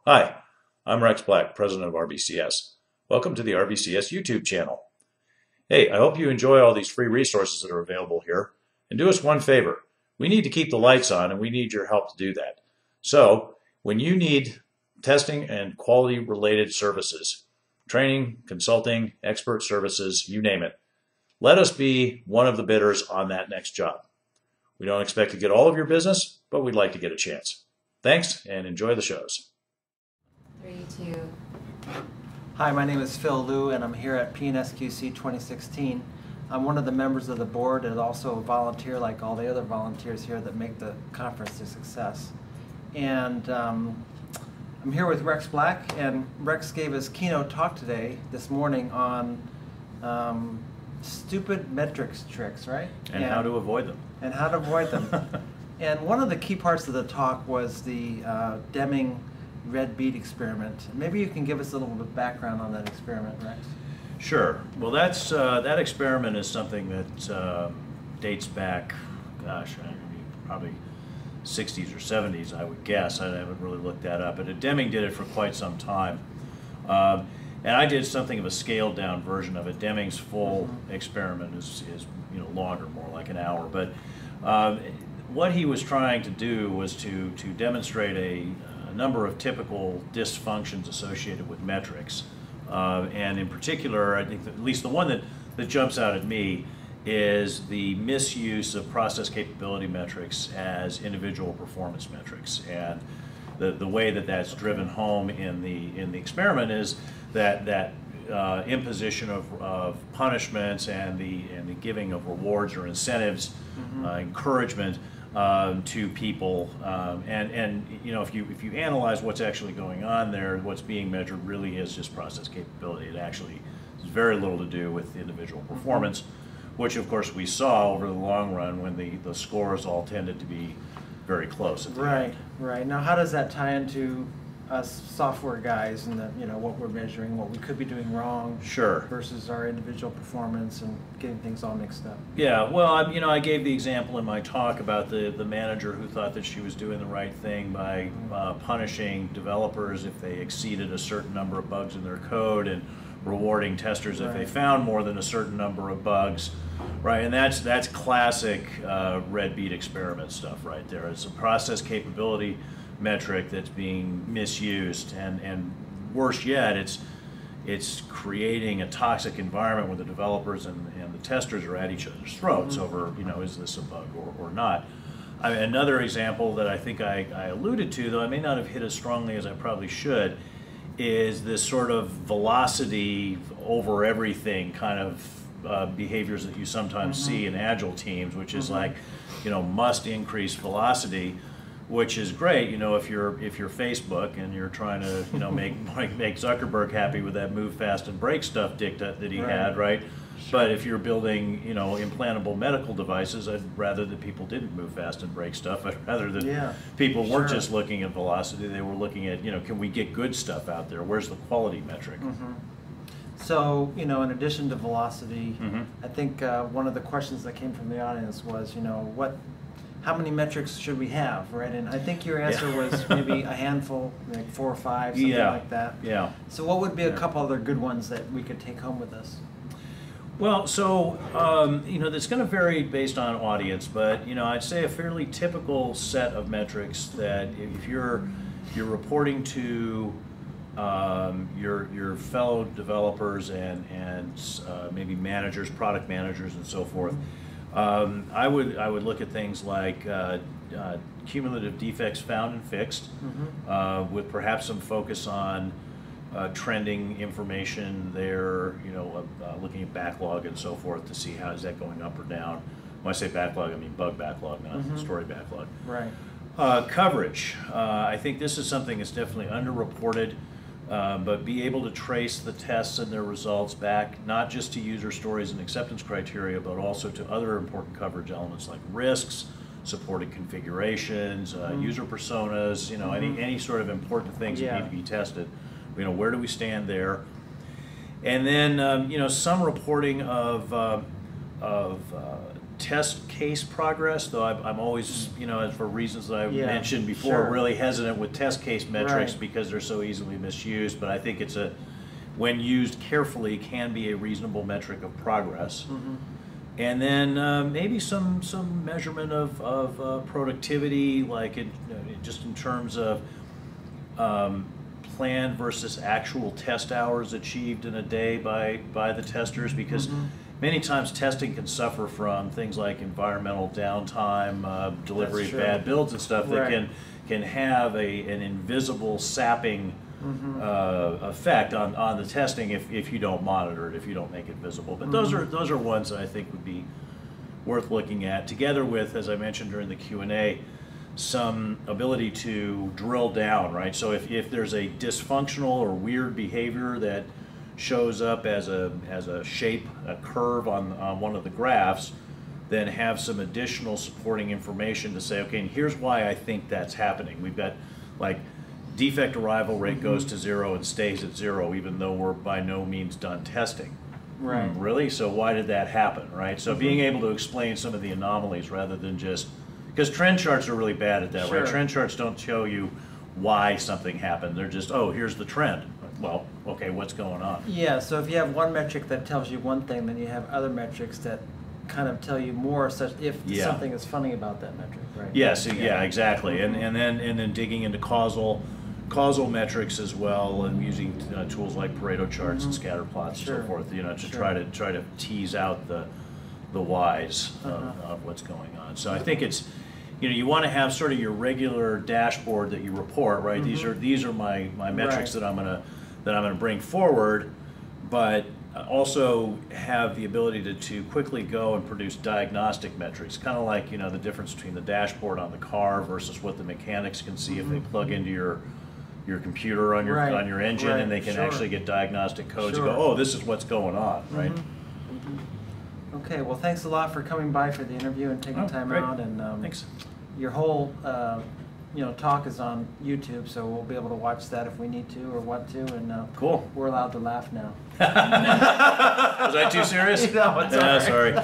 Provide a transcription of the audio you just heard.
Hi, I'm Rex Black, President of RVCS. Welcome to the RVCS YouTube channel. Hey, I hope you enjoy all these free resources that are available here. And do us one favor. We need to keep the lights on, and we need your help to do that. So, when you need testing and quality related services, training, consulting, expert services, you name it, let us be one of the bidders on that next job. We don't expect to get all of your business, but we'd like to get a chance. Thanks, and enjoy the shows. 3, 2. Hi, my name is Phil Liu, and I'm here at PNSQC 2016. I'm one of the members of the board and also a volunteer like all the other volunteers here that make the conference a success. And I'm here with Rex Black, and Rex gave his keynote talk this morning on stupid metrics tricks, right? And how to avoid them. And how to avoid them. And one of the key parts of the talk was the Deming red bead experiment. Maybe you can give us a little bit of background on that experiment, Rex. Sure. Well, that experiment is something that dates back, gosh, probably 60s or 70s, I would guess. I haven't really looked that up, but Deming did it for quite some time. And I did something of a scaled down version of it. Deming's full experiment is longer, more like an hour. But what he was trying to do was to demonstrate a number of typical dysfunctions associated with metrics. And in particular, I think that at least the one that jumps out at me is the misuse of process capability metrics as individual performance metrics. And the way that that's driven home in the experiment is that imposition of punishments and the giving of rewards or incentives, encouragement to people, and if you analyze what's actually going on there, what's being measured really is just process capability. It actually has very little to do with individual performance, which of course we saw over the long run when the scores all tended to be very close at the end. Right. Now, how does that tie into us software guys and what we're measuring, what we could be doing wrong, Sure, versus our individual performance and getting things all mixed up? Yeah, well, I gave the example in my talk about the manager who thought that she was doing the right thing by punishing developers if they exceeded a certain number of bugs in their code and rewarding testers if they found more than a certain number of bugs, right? And that's classic red bead experiment stuff right there. It's a process capability metric that's being misused, and worse yet, it's creating a toxic environment where the developers and the testers are at each other's throats over, is this a bug or not. Another example that I think I alluded to, though I may not have hit as strongly as I probably should, is this sort of velocity over everything kind of behaviors that you sometimes see in agile teams, which is like, must increase velocity, which is great, if you're Facebook and you're trying to make Zuckerberg happy with that move fast and break stuff dicta that he had, right? Sure. But if you're building implantable medical devices, I'd rather that people didn't move fast and break stuff. I'd rather that people weren't just looking at velocity; they were looking at can we get good stuff out there? Where's the quality metric? So, in addition to velocity, I think one of the questions that came from the audience was, how many metrics should we have, right? And I think your answer was maybe a handful, like 4 or 5, something like that. Yeah. So what would be a couple other good ones that we could take home with us? Well, so, that's going to vary based on audience, but, I'd say a fairly typical set of metrics that if you're reporting to your fellow developers and maybe managers, product managers, and so forth, I would look at things like cumulative defects found and fixed, with perhaps some focus on trending information there, looking at backlog and so forth to see how is that going up or down. When I say backlog, I mean bug backlog, not story backlog. Right. Coverage. I think this is something that's definitely underreported. But be able to trace the tests and their results back, not just to user stories and acceptance criteria, but also to other important coverage elements like risks, supported configurations, user personas, any sort of important things that need to be tested. Where do we stand there? And then, some reporting of test case progress, though I'm always, you know, for reasons that I Yeah, mentioned before, sure. really hesitant with test case metrics Right. because they're so easily misused. But I think it's when used carefully, can be a reasonable metric of progress. Mhm. And then maybe some measurement of productivity, like just in terms of planned versus actual test hours achieved in a day by the testers, because many times testing can suffer from things like environmental downtime, delivery That's of true. bad builds and stuff that Right. can have an invisible sapping effect on the testing if you don't monitor it, if you don't make it visible. But those are ones that I think would be worth looking at, together with, as I mentioned during the Q&A, some ability to drill down, right? So if there's a dysfunctional or weird behavior that shows up as a shape, a curve on one of the graphs, then have some additional supporting information to say, okay, and here's why I think that's happening. We've got, like, defect arrival rate goes to 0 and stays at 0, even though we're by no means done testing. Right. Really? So why did that happen, right? So being able to explain some of the anomalies rather than just, because trend charts are really bad at that, Sure. right? Trend charts don't show you why something happened. They're just, oh, here's the trend. Well, okay, what's going on? Yeah, so if you have one metric that tells you one thing, then you have other metrics that kind of tell you more, such if something is funny about that metric, right? Yes, yeah, exactly. And then digging into causal metrics as well, and using tools like Pareto charts and scatter plots and so forth, you know, to try to tease out the whys of what's going on. So I think it's, you know, you want to have sort of your regular dashboard that you report, right? These are my metrics that I'm gonna bring forward, but also have the ability to quickly go and produce diagnostic metrics, kind of like, you know, the difference between the dashboard on the car versus what the mechanics can see if they plug into your computer on your engine, and they can actually get diagnostic codes and go, oh, this is what's going on, right? Okay, well, thanks a lot for coming by for the interview and taking time great. out. And Thanks. your whole talk is on YouTube, so we'll be able to watch that if we need to or want to. And Cool. we're allowed to laugh now. Was I too serious? No, it's all right. Sorry.